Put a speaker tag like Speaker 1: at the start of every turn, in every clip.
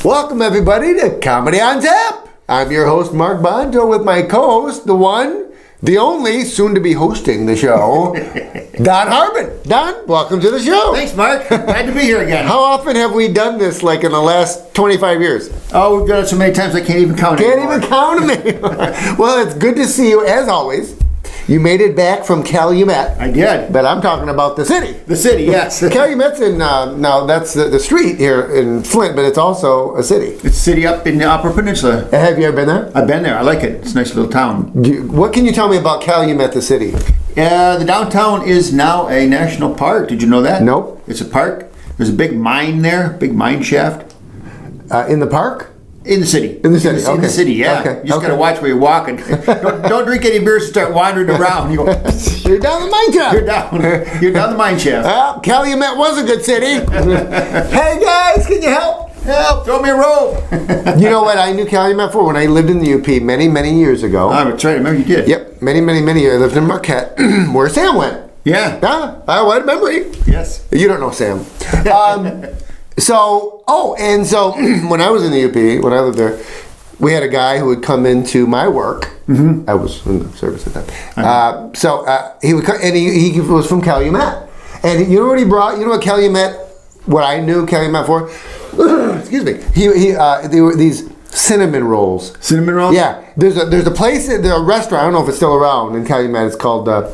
Speaker 1: Welcome everybody to Comedy on Tap. I'm your host Mark Bonto with my co-host, the one, the only, soon to be hosting the show, Don Harbin. Don, welcome to the show.
Speaker 2: Thanks, Mark. Glad to be here again.
Speaker 1: How often have we done this, like in the last 25 years?
Speaker 2: Oh, we've done it so many times I can't even count it.
Speaker 1: Can't even count them. Well, it's good to see you as always. You made it back from Calumet.
Speaker 2: I did.
Speaker 1: But I'm talking about the city.
Speaker 2: The city, yes.
Speaker 1: Calumet's in, now that's the street here in Flint, but it's also a city.
Speaker 2: It's a city up in the Upper Peninsula.
Speaker 1: Have you ever been there?
Speaker 2: I've been there. I like it. It's a nice little town.
Speaker 1: What can you tell me about Calumet, the city?
Speaker 2: The downtown is now a national park. Did you know that?
Speaker 1: Nope.
Speaker 2: It's a park. There's a big mine there, big mine shaft.
Speaker 1: In the park?
Speaker 2: In the city.
Speaker 1: In the city,
Speaker 2: In the city, yeah.
Speaker 1: Okay.
Speaker 2: You just got to watch where you're walking. don't drink any beers and start wandering around. You go,
Speaker 1: You're down the mine shaft.
Speaker 2: You're down the mine shaft.
Speaker 1: Well, Calumet was a good city. Hey guys, can you help?
Speaker 2: Help, throw me a rope.
Speaker 1: You know what I knew Calumet for? When I lived in the UP many, many years ago.
Speaker 2: That's right. I remember you did.
Speaker 1: Yep, many, many, many years. I lived in Marquette, where Sam went.
Speaker 2: Yeah.
Speaker 1: What memory.
Speaker 2: Yes.
Speaker 1: You don't know Sam. So when I was in the UP, when I lived there, we had a guy who would come into my work. Mm-hmm. I was in the service at that time. He would come, and he was from Calumet. And you know what he brought? You know what Calumet, what I knew Calumet for? Excuse me. They were these cinnamon rolls.
Speaker 2: Cinnamon rolls?
Speaker 1: Yeah. There's a place, a restaurant, I don't know if it's still around in Calumet. It's called the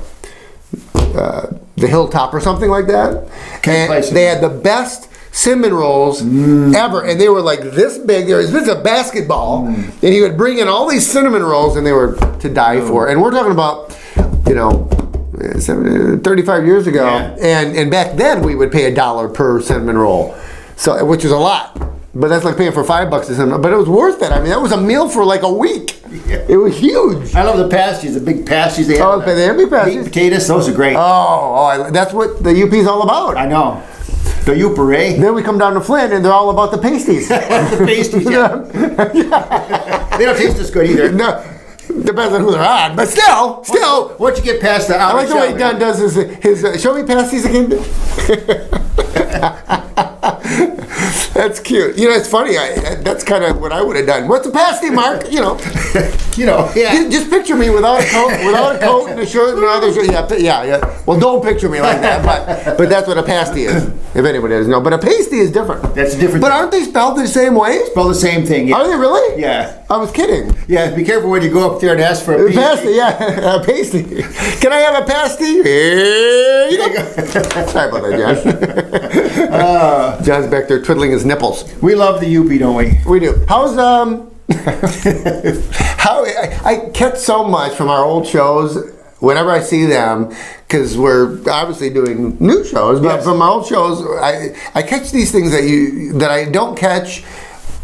Speaker 1: Hilltop or something like that. And they had the best cinnamon rolls ever, and they were like this big. This is a basketball, and he would bring in all these cinnamon rolls, and they were to die for. And we're talking about, 35 years ago, and back then we would pay $1 per cinnamon roll, so which is a lot. But that's like paying for $5 a cinnamon. But it was worth it. I mean, that was a meal for like a week. Yeah. It was huge.
Speaker 2: I love the pasties, the big pasties they have.
Speaker 1: Oh, they have big pasties.
Speaker 2: Meat potatoes, those are great.
Speaker 1: That's what the UP's all about.
Speaker 2: I know. The Uper,
Speaker 1: Then we come down to Flint, and they're all about the pasties.
Speaker 2: The pasties, yeah. They don't taste as good either.
Speaker 1: No, depends on who they're on, but still.
Speaker 2: Once you get past the
Speaker 1: I like the way Don does his show me pasties again. That's cute. It's funny. That's kind of what I would have done. What's a pasty, Mark? Yeah. Just picture me without a coat and a shirt and another shirt. Yeah. Well, don't picture me like that. But that's what a pasty is. If anybody doesn't know. But a pasty is different.
Speaker 2: That's different.
Speaker 1: But aren't they spelled the same way?
Speaker 2: Spelled the same thing. Yeah.
Speaker 1: Are they really?
Speaker 2: Yeah.
Speaker 1: I was kidding.
Speaker 2: Yeah. Be careful when you go up there and ask for a
Speaker 1: pasty. Yeah, a pasty. Can I have a pasty? Here you go. Sorry about that, John. John's back there twiddling his nipples.
Speaker 2: We love the UP, don't we?
Speaker 1: We do. How's I catch so much from our old shows whenever I see them, because we're obviously doing new shows, but from my old shows, I catch these things that I don't catch,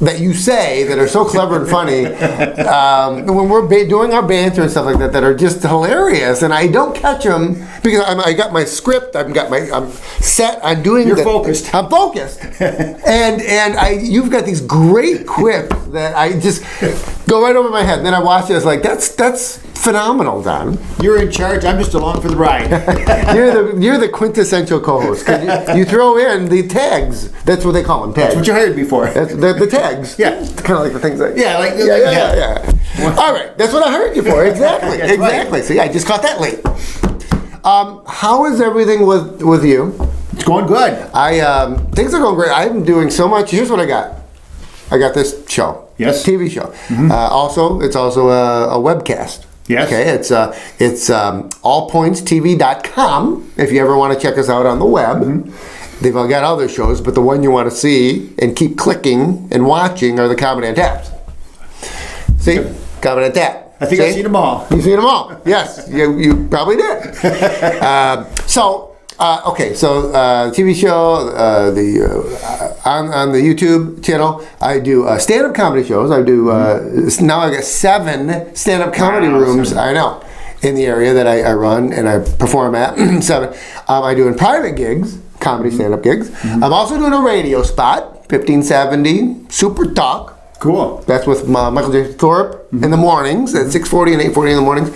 Speaker 1: that you say, that are so clever and funny when we're doing our banter and stuff like that are just hilarious, and I don't catch them because I got my script, I'm set, I'm doing.
Speaker 2: You're focused.
Speaker 1: I'm focused, and you've got these great quips that I just go right over my head, and then I watch it. It's like that's phenomenal, Don.
Speaker 2: You're in charge. I'm just along for the ride.
Speaker 1: You're the quintessential co-host. You throw in the tags. That's what they call them. Tags.
Speaker 2: That's what you hired me for.
Speaker 1: That's the tags.
Speaker 2: Yeah.
Speaker 1: It's kind of like the things that.
Speaker 2: Yeah.
Speaker 1: All right. That's what I hired you for. Exactly. Exactly.
Speaker 2: Right.
Speaker 1: So I just caught that late. How is everything with you?
Speaker 2: It's going good.
Speaker 1: Things are going great. I'm doing so much. Here's what I got. I got this show.
Speaker 2: Yes.
Speaker 1: TV show.
Speaker 2: Mm-hmm.
Speaker 1: It's also a webcast.
Speaker 2: Yes.
Speaker 1: Okay, it's allpointstv.com if you ever want to check us out on the web. Mm-hmm. They've all got other shows, but the one you want to see and keep clicking and watching are the Comedy on Taps. See? Yep. Comedy on Tap.
Speaker 2: I think I've seen them all.
Speaker 1: You've seen them all. Yes, you probably did. TV show, on the YouTube channel, I do stand-up comedy shows. I do now I got 7 stand-up comedy rooms. 7. I know, in the area that I run and I perform at. 7. I do in private gigs, comedy stand-up gigs. I'm also doing a radio spot, 1570 Super Talk.
Speaker 2: Cool.
Speaker 1: That's with Michael J. Thorpe in the mornings at 6:40 and 8:40 in the mornings.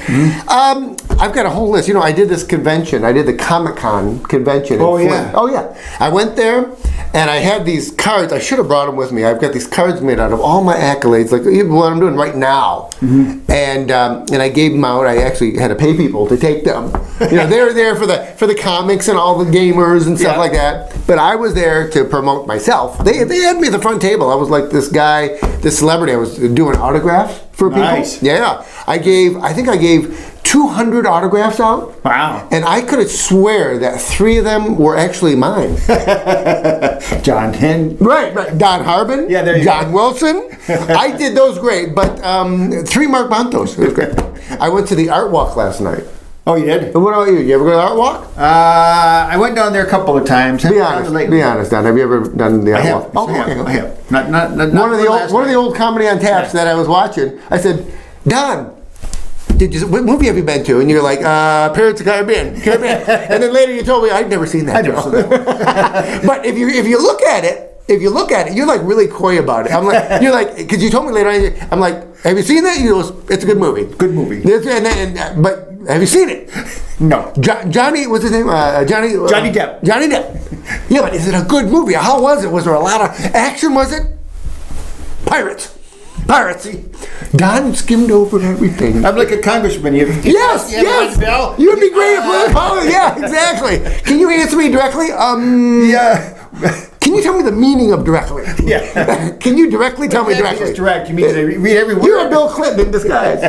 Speaker 1: I've got a whole list. You know, I did this convention. I did the Comic-Con convention.
Speaker 2: Oh,
Speaker 1: in
Speaker 2: yeah.
Speaker 1: Flint. Oh, yeah. I went there, and I had these cards. I should have brought them with me. I've got these cards made out of all my accolades, like even what I'm doing right now. And I gave them out. I actually had to pay people to take them. You know, they were there for the comics and all the gamers and stuff like that. But I was there to promote myself. They had me at the front table. I was like this guy, this celebrity. I was doing autographs for people.
Speaker 2: Nice.
Speaker 1: Yeah. I think I gave 200 autographs out.
Speaker 2: Wow.
Speaker 1: And I could have swear that 3 of them were actually mine.
Speaker 2: John Hen.
Speaker 1: Right. Don Harbin.
Speaker 2: Yeah, there you
Speaker 1: John
Speaker 2: go.
Speaker 1: Wilson. I did those great, but 3 Mark Bontos. It was great. I went to the art walk last night.
Speaker 2: Oh, you did?
Speaker 1: And what about you? You ever go to the art walk?
Speaker 2: I went down there a couple of times.
Speaker 1: Be honest, Don. Have you ever done the art walk?
Speaker 2: Oh, I have. Not
Speaker 1: One of the old comedy on taps that I was watching. I said, Don, what movie have you been to? And you're like, Pirates of the Caribbean. And then later you told me I'd never seen that.
Speaker 2: I never saw that.
Speaker 1: But if you look at it, you're like really coy about it. I'm like, you're like, because you told me later on, I'm like, have you seen that? He goes, it's a good movie.
Speaker 2: Good movie.
Speaker 1: But have you seen it?
Speaker 2: No.
Speaker 1: Johnny, what's his name? Johnny
Speaker 2: Depp.
Speaker 1: Johnny Depp. Yeah, but is it a good movie? How was it? Was there a lot of action? Was it? Pirates. Don skimmed over everything.
Speaker 2: I'm like a congressman.
Speaker 1: Yes.
Speaker 2: Bill?
Speaker 1: You would be great at politics. Yeah, exactly. Can you answer me directly?
Speaker 2: Yeah.
Speaker 1: Can you tell me the meaning of directly?
Speaker 2: Yeah.
Speaker 1: Can you directly tell me directly?
Speaker 2: It's direct. You mean to read every word?
Speaker 1: You're a Bill Clinton in disguise.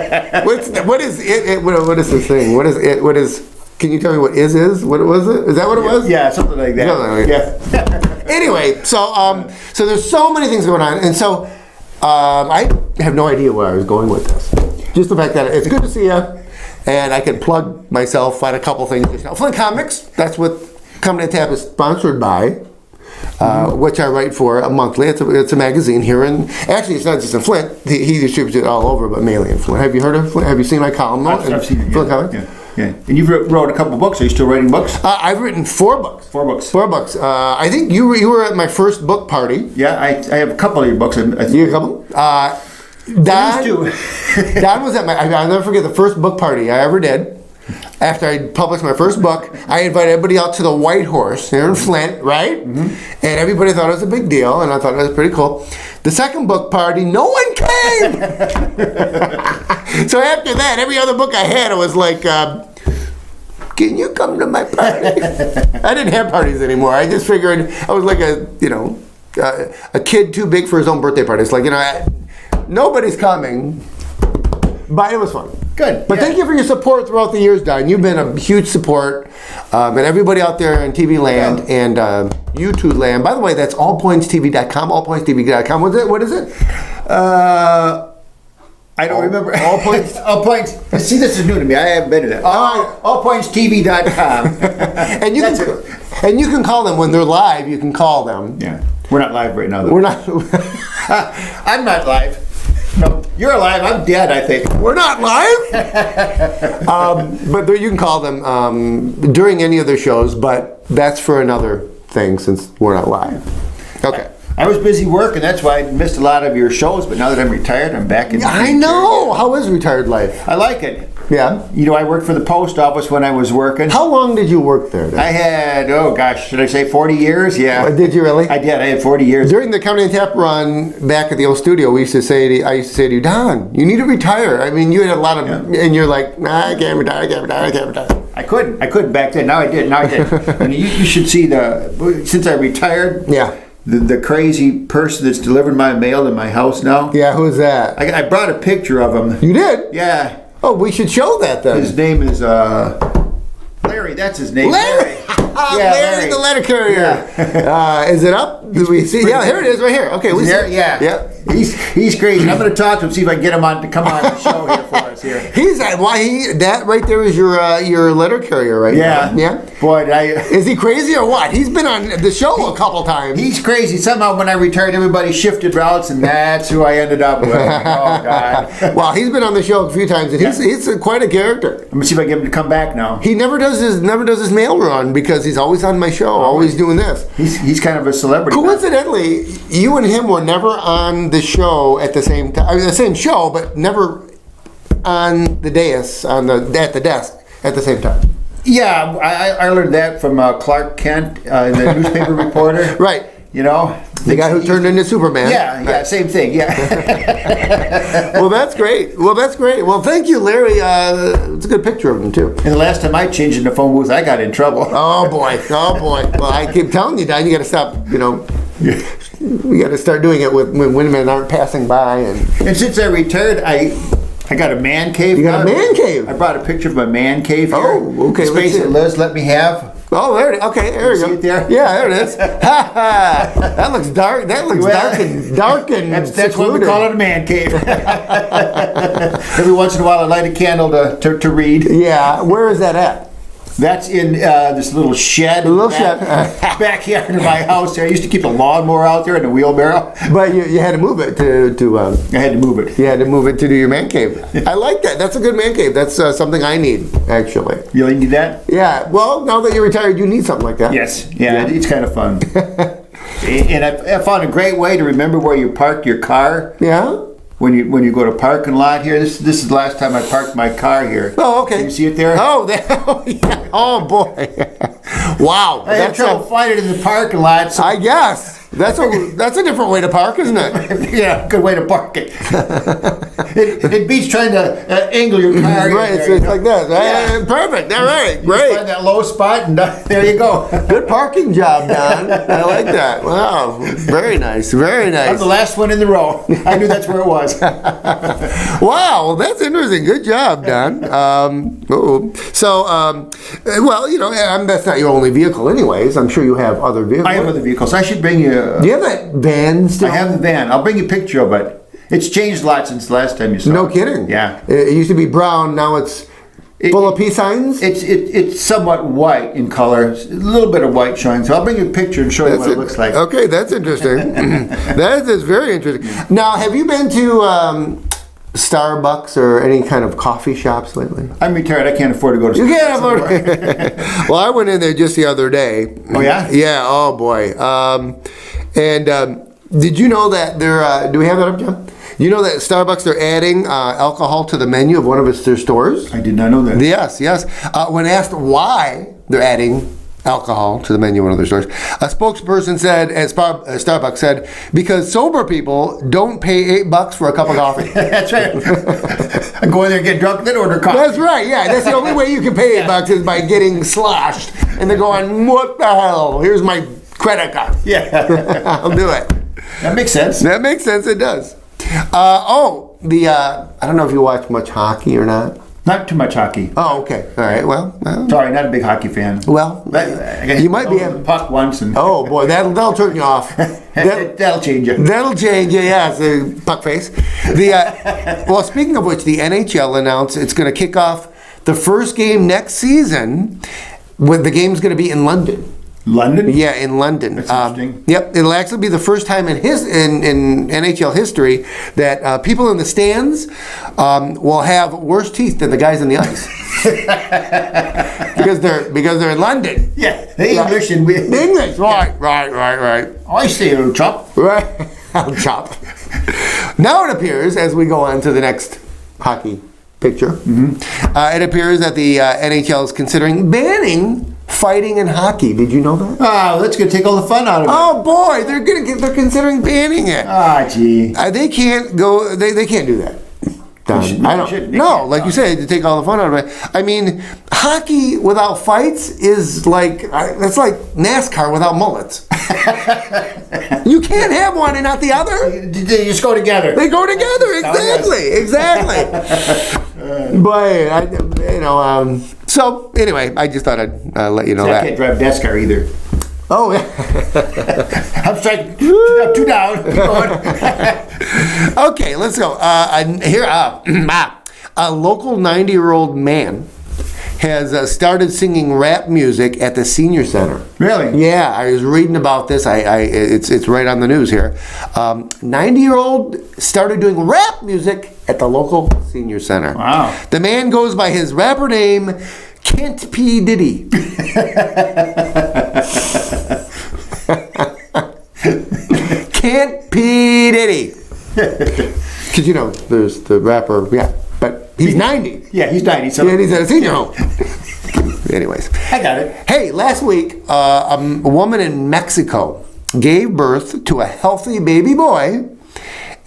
Speaker 1: What is it? What is this thing? What is it? What is? Can you tell me what is? What was it? Is that what it was?
Speaker 2: Yeah, something like that.
Speaker 1: Yeah. Anyway, so there's so many things going on, and so I have no idea where I was going with this. Just the fact that it's good to see you, and I can plug myself on a couple things. Flint Comics. That's what Coming to Tap is sponsored by. Which I write for monthly. It's a magazine here, and actually it's not just in Flint. He distributes it all over, but mainly in Flint. Have you heard of Flint? Have you seen my column?
Speaker 2: I've seen it.
Speaker 1: Flint Comics?
Speaker 2: Yeah. And you've wrote a couple books. Are you still writing books?
Speaker 1: I've written 4 books.
Speaker 2: 4 books.
Speaker 1: 4 books. I think you were at my first book party.
Speaker 2: Yeah, I have a couple of your books.
Speaker 1: You have a couple? Don was at I'll never forget the first book party I ever did. After I published my first book, I invited everybody out to the White Horse here in Flint, right? And everybody thought it was a big deal, and I thought it was pretty cool. The second book party, no one came! So after that, every other book I had, it was like, can you come to my party? I didn't have parties anymore. I just figured I was like a kid too big for his own birthday party. It's like, nobody's coming. But it was fun.
Speaker 2: Good.
Speaker 1: But thank you for your support throughout the years, Don. You've been a huge support. And everybody out there in TV land and YouTube land. By the way, that's allpointstv.com, allpointstv.com. What is it?
Speaker 2: I don't remember.
Speaker 1: All Points.
Speaker 2: All Points. See, this is new to me. I haven't been to that. Allpointstv.com.
Speaker 1: And you can call them when they're live. You can call them.
Speaker 2: Yeah. We're not live right now, though.
Speaker 1: We're not.
Speaker 2: I'm not live. No, you're alive. I'm dead, I think.
Speaker 1: We're not live. But you can call them during any of their shows. But that's for another thing since we're not live. Okay.
Speaker 2: I was busy working. That's why I missed a lot of your shows. But now that I'm retired, I'm back in.
Speaker 1: I know. How is retired life?
Speaker 2: I like it.
Speaker 1: Yeah.
Speaker 2: I worked for the post office when I was working.
Speaker 1: How long did you work there?
Speaker 2: I had, should I say 40 years? Yeah.
Speaker 1: Did you really?
Speaker 2: I did. I had 40 years.
Speaker 1: During the Comedy and Tap run back at the old studio, I used to say to you, Don, you need to retire. I mean, you had a lot of, and you're like, nah, I can't retire.
Speaker 2: I couldn't back then. Now I did. And you should see since I retired.
Speaker 1: Yeah.
Speaker 2: The crazy person that's delivering my mail to my house now.
Speaker 1: Yeah, who's that?
Speaker 2: I brought a picture of him.
Speaker 1: You did?
Speaker 2: Yeah.
Speaker 1: Oh, we should show that then.
Speaker 2: His name is Larry. That's his name.
Speaker 1: Larry. Larry the letter carrier.
Speaker 2: Yeah.
Speaker 1: Is it up? Do we see? Yeah, here it is, right here. Okay, we see.
Speaker 2: Yeah.
Speaker 1: Yeah.
Speaker 2: He's crazy. I'm going to talk to him, see if I can get him on to come on the show here for us here.
Speaker 1: That right there is your letter carrier right now. Yeah.
Speaker 2: Boy,
Speaker 1: is he crazy or what? He's been on the show a couple times.
Speaker 2: He's crazy. Somehow when I retired, everybody shifted routes, and that's who I ended up with. Oh God.
Speaker 1: Well, he's been on the show a few times, and he's quite a character.
Speaker 2: Let me see if I can get him to come back now.
Speaker 1: He never does his mail run because he's always on my show, always doing this.
Speaker 2: He's kind of a celebrity.
Speaker 1: Coincidentally, you and him were never on the show at the same time. I mean, the same show, but never on the dais at the desk at the same time.
Speaker 2: Yeah, I learned that from Clark Kent, the newspaper reporter.
Speaker 1: Right.
Speaker 2: You know,
Speaker 1: The guy who turned into Superman.
Speaker 2: Yeah, same thing. Yeah.
Speaker 1: Well, that's great. Well, thank you, Larry. It's a good picture of him too.
Speaker 2: And the last time I changed in the phone booth, I got in trouble.
Speaker 1: Oh boy. Well, I keep telling you, Don, you got to stop. You know, we got to start doing it when women aren't passing by.
Speaker 2: And since I retired, I got a man cave.
Speaker 1: You got a man cave?
Speaker 2: I brought a picture of my man cave here.
Speaker 1: Oh, okay.
Speaker 2: Space that Liz let me have.
Speaker 1: Oh, there it is. Okay, there you go.
Speaker 2: See it there?
Speaker 1: Yeah, there it is. That looks dark. That looks dark and
Speaker 2: that's what we call it, a man cave. Every once in a while, I light a candle to read.
Speaker 1: Yeah, where is that at?
Speaker 2: That's in this little shed. Backyard of my house. There, I used to keep a lawnmower out there and a wheelbarrow.
Speaker 1: But you had to move it to.
Speaker 2: I had to move it.
Speaker 1: You had to move it to do your man cave. I like that. That's a good man cave. That's something I need, actually.
Speaker 2: You really need that?
Speaker 1: Yeah. Well, now that you're retired, you need something like that.
Speaker 2: Yes. Yeah. It's kind of fun. And I found a great way to remember where you parked your car.
Speaker 1: Yeah.
Speaker 2: When you go to parking lot here, this is the last time I parked my car here.
Speaker 1: Oh, okay.
Speaker 2: Can you see it there?
Speaker 1: Oh, yeah. Oh boy. Wow.
Speaker 2: I had trouble finding it in the parking lot. So
Speaker 1: I guess. That's a different way to park, isn't it?
Speaker 2: yeah, good way to park it. It beats trying to angle your car.
Speaker 1: Right, it's like that. Yeah. Perfect. All right, great.
Speaker 2: You find that low spot, and there you go.
Speaker 1: Good parking job, Don. I like that. Wow, very nice, very nice.
Speaker 2: I'm the last one in the row. I knew that's where it was.
Speaker 1: Wow, well, that's interesting. Good job, Don. Well, you know, that's not your only vehicle, anyways. I'm sure you have other vehicles.
Speaker 2: I have other vehicles. I should bring you.
Speaker 1: Do you have that van still?
Speaker 2: I have the van. I'll bring you a picture of it. It's changed a lot since the last time you saw it.
Speaker 1: No kidding.
Speaker 2: Yeah.
Speaker 1: It used to be brown. Now it's full of peace signs.
Speaker 2: It's somewhat white in color. A little bit of white showing. So I'll bring you a picture and show you what it looks like.
Speaker 1: Okay, that's interesting. That is very interesting. Now, have you been to Starbucks or any kind of coffee shops lately?
Speaker 2: I'm retired. I can't afford to go to Starbucks.
Speaker 1: You can't afford it. Well, I went in there just the other day.
Speaker 2: Oh, yeah?
Speaker 1: Yeah, oh boy. Did you know that they're, do we have that up, John? You know that Starbucks, they're adding alcohol to the menu of one of their stores?
Speaker 2: I did not know that.
Speaker 1: Yes. When asked why they're adding alcohol to the menu of one of their stores, a spokesperson said, Starbucks said, because sober people don't pay $8 for a cup of coffee.
Speaker 2: That's right. I go in there and get drunk, then order coffee.
Speaker 1: That's right, yeah. That's the only way you can pay $8 is by getting sloshed. And they're going, what the hell? Here's my credit card.
Speaker 2: Yeah.
Speaker 1: I'll do it.
Speaker 2: That makes sense.
Speaker 1: That makes sense, it does. I don't know if you watch much hockey or not.
Speaker 2: Not too much hockey.
Speaker 1: Oh, okay. All right, well.
Speaker 2: Sorry, not a big hockey fan.
Speaker 1: Well, you might be
Speaker 2: the puck once. And
Speaker 1: oh, boy, that'll turn you off.
Speaker 2: That'll change you.
Speaker 1: That'll change you, yeah, it's a puck face. Well, speaking of which, the NHL announced it's going to kick off the first game next season. The game's going to be in London.
Speaker 2: London?
Speaker 1: Yeah, in London.
Speaker 2: That's interesting.
Speaker 1: Yep, it'll actually be the first time in NHL history that people in the stands will have worse teeth than the guys on the ice because they're in London.
Speaker 2: Yeah, the English and we.
Speaker 1: The English, right.
Speaker 2: I say it'll chop.
Speaker 1: Right, I'll chop. Now it appears, as we go on to the next hockey picture, it appears that the NHL is considering banning fighting in hockey. Did you know that?
Speaker 2: Oh, that's gonna take all the fun out of it.
Speaker 1: Oh boy, they're considering banning it.
Speaker 2: Ah, gee.
Speaker 1: They can't go. They can't do that. You said, to take all the fun out of it. I mean, hockey without fights is that's like NASCAR without mullets. You can't have one and not the other.
Speaker 2: They just go together.
Speaker 1: They go together. Exactly. But so anyway, I just thought I'd let you know that.
Speaker 2: I can't drive NASCAR either.
Speaker 1: Oh, yeah.
Speaker 2: I'm striking two down. Keep going.
Speaker 1: Okay, let's go. Here, a local 90-year-old man has started singing rap music at the senior center.
Speaker 2: Really?
Speaker 1: Yeah, I was reading about this. It's right on the news here. 90-year-old started doing rap music at the local senior center.
Speaker 2: Wow.
Speaker 1: The man goes by his rapper name, Kent P. Diddy. Kent P. Diddy. Because, there's the rapper, yeah. But He's 90.
Speaker 2: Yeah, he's 90. So
Speaker 1: And he's at a senior home. Anyways.
Speaker 2: I got it.
Speaker 1: Hey, last week, a woman in Mexico gave birth to a healthy baby boy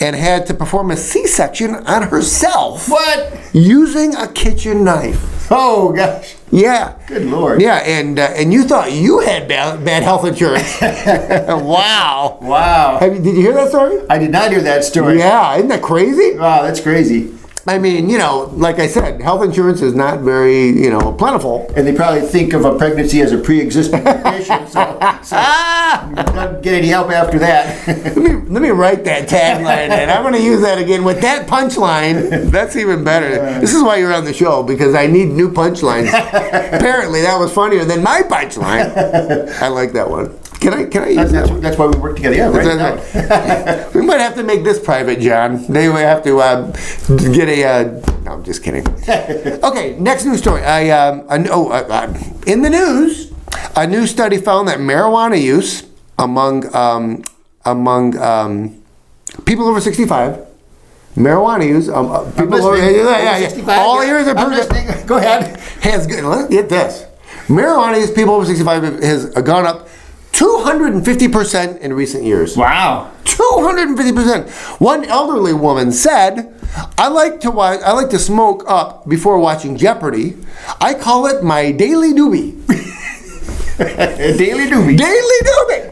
Speaker 1: and had to perform a C-section on herself.
Speaker 2: What?
Speaker 1: Using a kitchen knife.
Speaker 2: Oh, gosh.
Speaker 1: Yeah.
Speaker 2: Good Lord.
Speaker 1: Yeah, and you thought you had bad health insurance. Wow.
Speaker 2: Wow.
Speaker 1: Did you hear that story?
Speaker 2: I did not hear that story.
Speaker 1: Yeah, isn't that crazy?
Speaker 2: Wow, that's crazy.
Speaker 1: I mean, like I said, health insurance is not very, plentiful.
Speaker 2: And they probably think of a pregnancy as a pre-existing condition, so you don't get any help after that.
Speaker 1: Let me write that tagline, and I'm going to use that again with that punchline. That's even better. This is why you're on the show, because I need new punchlines. Apparently, that was funnier than my punchline. I like that one. Can I use that one?
Speaker 2: That's why we work together. Yeah, right.
Speaker 1: We might have to make this private, John. They will have to get a. No, I'm just kidding. Okay, next news story. In the news, a new study found that marijuana use among people over 65, marijuana use people over
Speaker 2: 65.
Speaker 1: all ears are
Speaker 2: I'm listening. Go ahead.
Speaker 1: has good. Let's get this. Marijuana use people over 65 has gone up 250% in recent years.
Speaker 2: Wow.
Speaker 1: 250%. One elderly woman said, I like to smoke up before watching Jeopardy. I call it my daily doobie.
Speaker 2: Daily doobie.
Speaker 1: Daily doobie.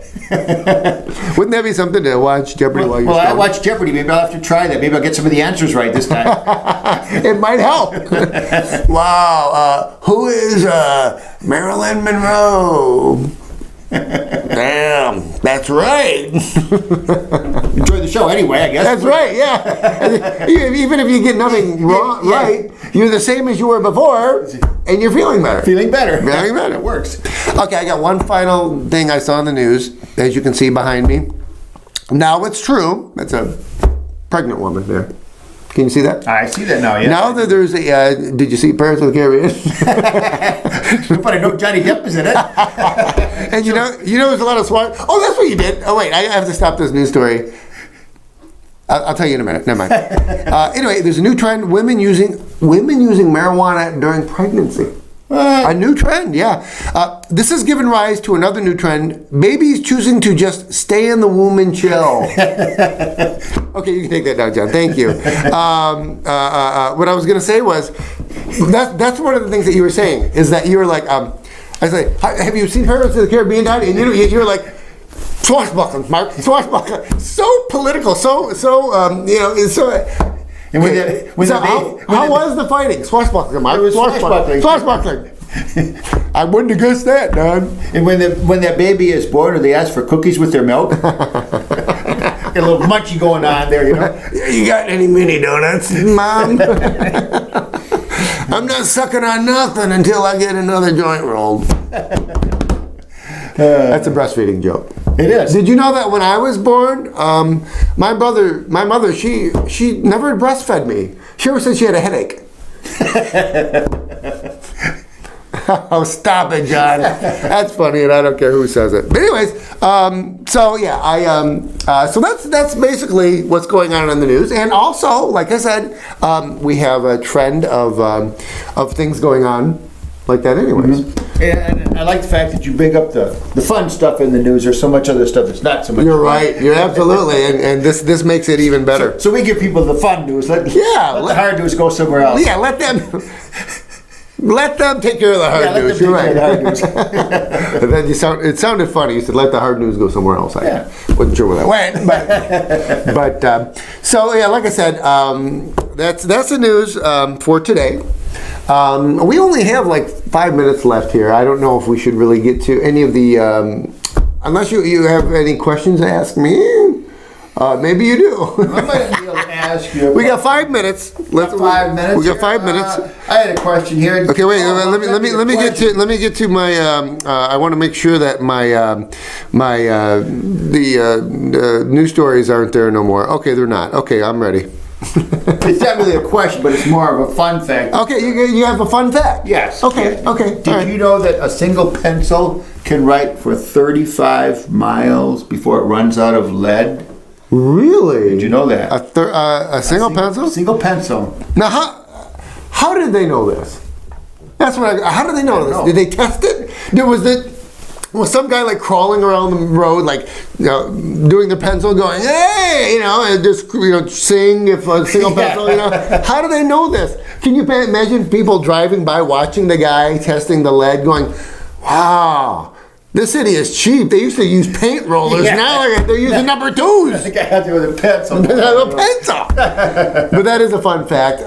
Speaker 1: Wouldn't that be something to watch Jeopardy while you're
Speaker 2: Well, I
Speaker 1: stoned?
Speaker 2: watch Jeopardy. Maybe I'll have to try that. Maybe I'll get some of the answers right this time.
Speaker 1: It might help. Wow. Who is Marilyn Monroe? Damn, that's right.
Speaker 2: Enjoy the show anyway, I guess.
Speaker 1: That's right, yeah. Even if you get nothing wrong,
Speaker 2: Yeah.
Speaker 1: right, you're the same as you were before, and you're feeling better.
Speaker 2: Feeling better.
Speaker 1: Feeling better.
Speaker 2: It works.
Speaker 1: Okay, I got one final thing I saw in the news, as you can see behind me. Now it's true. That's a pregnant woman there. Can you see that?
Speaker 2: I see that now, yeah.
Speaker 1: Now that there's a, did you see Pirates of the Caribbean?
Speaker 2: But I know Johnny Depp is in it.
Speaker 1: And you know, there's a lot of SWAT. Oh, that's what you did. Oh, wait, I have to stop this news story. I'll tell you in a minute. Never mind. Anyway, there's a new trend: women using marijuana during pregnancy. A new trend, yeah. This has given rise to another new trend: babies choosing to just stay in the womb and chill. Okay, you can take that down, John. Thank you. What I was going to say was, that's one of the things that you were saying, is that you were like, I was like, have you seen Pirates of the Caribbean, Daddy? And you were like, swashbuckling, Mark, swashbuckling. So political, so.
Speaker 2: And
Speaker 1: How was the fighting? Swashbuckling, Mark.
Speaker 2: It was swashbuckling.
Speaker 1: Swashbuckling. I wouldn't have guessed that, Don.
Speaker 2: And when that baby is born, or they ask for cookies with their milk, got a little munchy going on there, you know.
Speaker 1: You got any mini donuts, Mom? I'm not sucking on nothing until I get another joint rolled. That's a breastfeeding joke.
Speaker 2: It is.
Speaker 1: Did you know that when I was born, my mother, she never breastfed me. She always said she had a headache. Oh, stop it, John. That's funny, and I don't care who says it. But anyways, so yeah, so that's basically what's going on in the news. And also, like I said, we have a trend of things going on like that anyways.
Speaker 2: Mm-hmm. And I like the fact that you bring up the fun stuff in the news. There's so much other stuff that's not so much
Speaker 1: You're
Speaker 2: fun.
Speaker 1: right. You're absolutely. And this makes it even better.
Speaker 2: So we give people the fun news. Let the hard news go somewhere else.
Speaker 1: Yeah, let them take care of the hard news. You're right. And then it sounded funny. You said, let the hard news go somewhere else. I wasn't sure where that went. But so, yeah, like I said, that's the news for today. We only have like 5 minutes left here. I don't know if we should really get to any of the, unless you have any questions to ask me. Maybe you do.
Speaker 2: I might be able to ask you.
Speaker 1: We got 5 minutes.
Speaker 2: 5 minutes.
Speaker 1: We got 5 minutes.
Speaker 2: I had a question here.
Speaker 1: Okay, wait. Let me get to my. I want to make sure that the news stories aren't there no more. Okay, they're not. Okay, I'm ready.
Speaker 2: It's not really a question, but it's more of a fun fact.
Speaker 1: Okay, you have a fun fact.
Speaker 2: Yes.
Speaker 1: Okay.
Speaker 2: Did you know that a single pencil can write for 35 miles before it runs out of lead?
Speaker 1: Really?
Speaker 2: Did you know that?
Speaker 1: A single pencil?
Speaker 2: Single pencil.
Speaker 1: Now, How did they know this? That's what how did they know this?
Speaker 2: know.
Speaker 1: Did they test it? Was some guy like crawling around the road, like, you know, doing the pencil, going, hey, you know, and just, you know, sing if a single pencil, you know. How do they know this? Can you imagine people driving by watching the guy testing the lead, going, wow, this city is cheap. They used to use paint rollers.
Speaker 2: Yeah.
Speaker 1: Now they're using number twos.
Speaker 2: The guy had to with a pencil.
Speaker 1: A pencil. But that is a fun fact.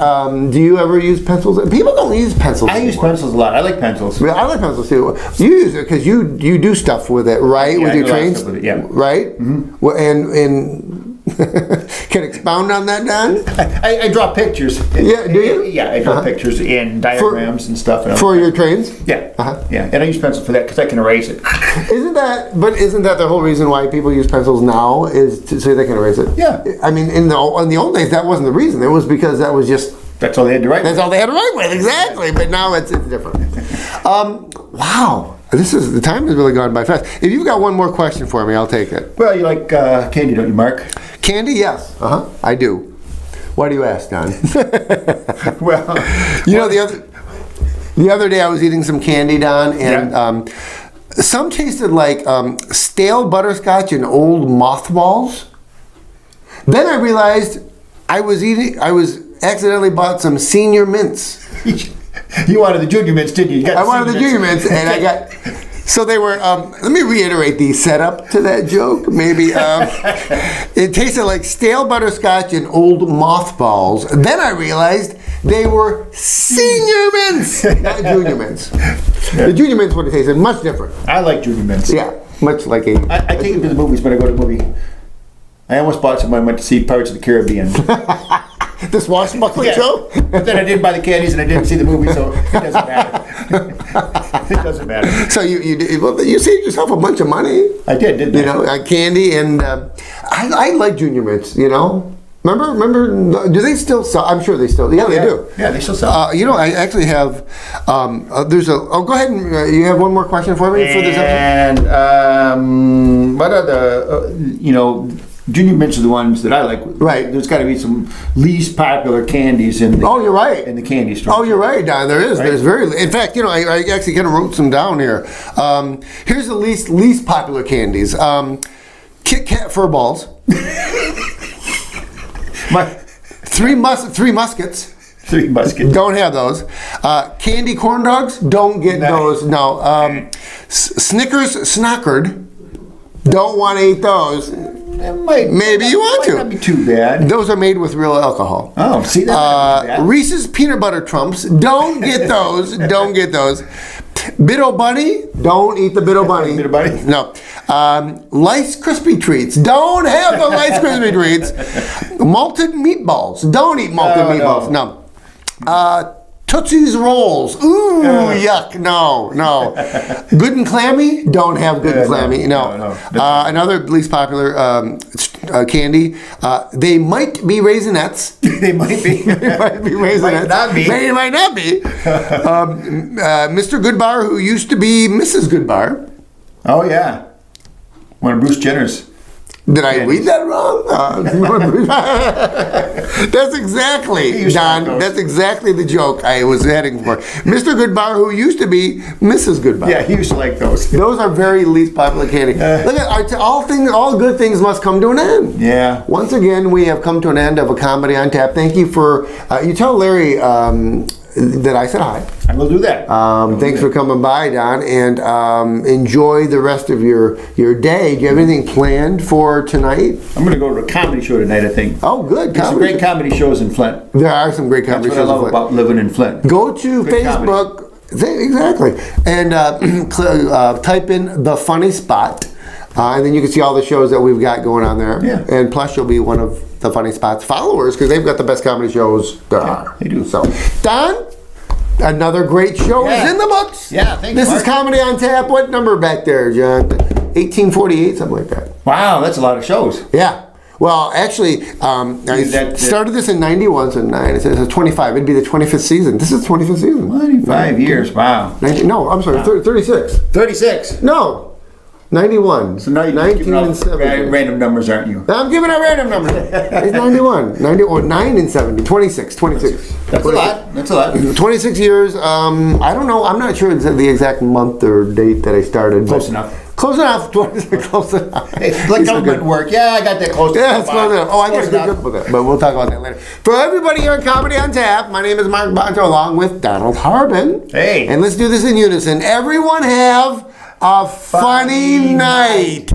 Speaker 1: Do you ever use pencils? People don't use pencils
Speaker 2: I use
Speaker 1: anymore.
Speaker 2: pencils a lot. I like pencils.
Speaker 1: Yeah, I like pencils too. You use it because you do stuff with it, right?
Speaker 2: Yeah,
Speaker 1: with
Speaker 2: I
Speaker 1: your
Speaker 2: do a lot of
Speaker 1: trains,
Speaker 2: stuff with it, yeah.
Speaker 1: right? Mm-hmm. Well, and can expound on that, Don?
Speaker 2: I draw pictures.
Speaker 1: Yeah, do you?
Speaker 2: Yeah, I draw pictures and diagrams and stuff. And
Speaker 1: For your trains?
Speaker 2: yeah,
Speaker 1: Uh-huh.
Speaker 2: yeah, and I use pencil for that because I can erase it.
Speaker 1: Isn't that the whole reason why people use pencils now is so they can erase it?
Speaker 2: Yeah.
Speaker 1: I mean, in the old days, that wasn't the reason. It was because that was just.
Speaker 2: That's all they had to write.
Speaker 1: That's all they had to write with, exactly. But now it's different. Wow, the time has really gone by fast. If you've got one more question for me, I'll take it.
Speaker 2: Well, you like candy, don't you, Mark?
Speaker 1: Candy, yes. I do. Why do you ask, Don?
Speaker 2: Well,
Speaker 1: You know, the other day I was eating some candy, Don, and some tasted like stale butterscotch and old mothballs. Then I realized I was accidentally bought some senior mints.
Speaker 2: you wanted the junior mints, didn't you? You got
Speaker 1: I wanted the junior mints, and I got. So they were. Let me reiterate the setup to that joke. Maybe it tasted like stale butterscotch and old mothballs. Then I realized they were senior mints, not junior mints. The junior mints would have tasted much different.
Speaker 2: I like junior mints.
Speaker 1: Yeah, much like a.
Speaker 2: I take them to the movies when I go to the movie. I almost bought some when I went to see Pirates of the Caribbean.
Speaker 1: This swashbuckling show?
Speaker 2: But then I didn't buy the candies and I didn't see the movie, so it doesn't matter. It doesn't matter.
Speaker 1: So you saved yourself a bunch of money.
Speaker 2: I did, didn't I?
Speaker 1: You know, candy and I like junior mints. You know, remember? Do they still sell? I'm sure they still. Yeah, they do.
Speaker 2: Yeah, they still sell.
Speaker 1: You know, I actually have. There's a. Oh, go ahead and you have one more question for me for this episode.
Speaker 2: And what are the junior mints are the ones that I like.
Speaker 1: Right.
Speaker 2: There's got to be some least popular candies in the.
Speaker 1: Oh, you're right.
Speaker 2: In the candy store.
Speaker 1: Oh, you're right, Don. There is.
Speaker 2: Right?
Speaker 1: There's very. In fact, you know, I actually kind of wrote some down here. Here's the least popular candies. Kit Kat fur balls. Three Muskets.
Speaker 2: Three Muskets.
Speaker 1: Don't have those. Candy corn dogs. Don't get those. No. Snickers Snockered. Don't want to eat those. Maybe you want to.
Speaker 2: Might not be too bad.
Speaker 1: Those are made with real alcohol.
Speaker 2: Oh, see that?
Speaker 1: Reese's Peanut Butter Trumps. Don't get those. Don't get those. Biddo Bunny. Don't eat the Biddo Bunny.
Speaker 2: Biddo Bunny?
Speaker 1: No. Lice Krispy Treats. Don't have the Lice Krispy Treats. Malted meatballs. Don't eat malted meatballs. No. Tootsie's Rolls. Ooh, yuck. No. Good and Clammy? Don't have Good and Clammy. No. Another least popular candy. They might be Raisinets.
Speaker 2: They might be.
Speaker 1: They might be Raisinets.
Speaker 2: Might not be.
Speaker 1: They might not be. Mr. Goodbar, who used to be Mrs. Goodbar.
Speaker 2: Oh, yeah. One of Bruce Jenner's.
Speaker 1: Did I read that wrong? That's exactly, Don, that's exactly the joke I was heading for. Mr. Goodbar, who used to be Mrs. Goodbar.
Speaker 2: Yeah, he used to like those.
Speaker 1: Those are very least popular candy. Look at all good things must come to an end.
Speaker 2: Yeah.
Speaker 1: Once again, we have come to an end of a Comedy on Tap. Thank you for, you tell Larry that I said hi.
Speaker 2: I will do that.
Speaker 1: Thanks for coming by, Don, and enjoy the rest of your day. Do you have anything planned for tonight?
Speaker 2: I'm going to go to a comedy show tonight, I think.
Speaker 1: Oh, good.
Speaker 2: There's some great comedy shows in Flint.
Speaker 1: There are some great comedy
Speaker 2: That's what
Speaker 1: shows
Speaker 2: I love about living in Flint.
Speaker 1: Go to
Speaker 2: Good
Speaker 1: Facebook. Exactly. And type in The Funny Spot. And then you can see all the shows that we've got going on there.
Speaker 2: Yeah.
Speaker 1: And plus, you'll be one of The Funny Spot's followers because they've got the best comedy shows there are.
Speaker 2: They do.
Speaker 1: So, Don, another great show is in the books.
Speaker 2: Yeah, thanks,
Speaker 1: This
Speaker 2: Mark.
Speaker 1: is Comedy on Tap. What number back there, John? 1848, something like that.
Speaker 2: Wow, that's a lot of shows.
Speaker 1: Yeah. Well, actually, I started this in 91, so 9. It says 25. It'd be the 25th season. This is 25th season.
Speaker 2: 25 years, wow.
Speaker 1: 19, no, I'm sorry, 36.
Speaker 2: 36.
Speaker 1: No. 91.
Speaker 2: So now you're
Speaker 1: 19 and 70.
Speaker 2: random numbers, aren't you?
Speaker 1: I'm giving out random numbers. He's 91. 90, or 9 and 70. 26. 26.
Speaker 2: That's a lot. That's a lot.
Speaker 1: 26 years. I don't know. I'm not sure the exact month or date that I started.
Speaker 2: Close enough.
Speaker 1: Close enough. 26. Close enough.
Speaker 2: It's like government work. Yeah, I got that close.
Speaker 1: Yeah, it's close enough. Oh, I got
Speaker 2: Close
Speaker 1: a good
Speaker 2: enough.
Speaker 1: grip with it. But we'll talk about that later. For everybody here on Comedy on Tap, my name is Mark Bonto along with Donald Harbin.
Speaker 2: Hey.
Speaker 1: And let's do this in unison. Everyone have a funny night.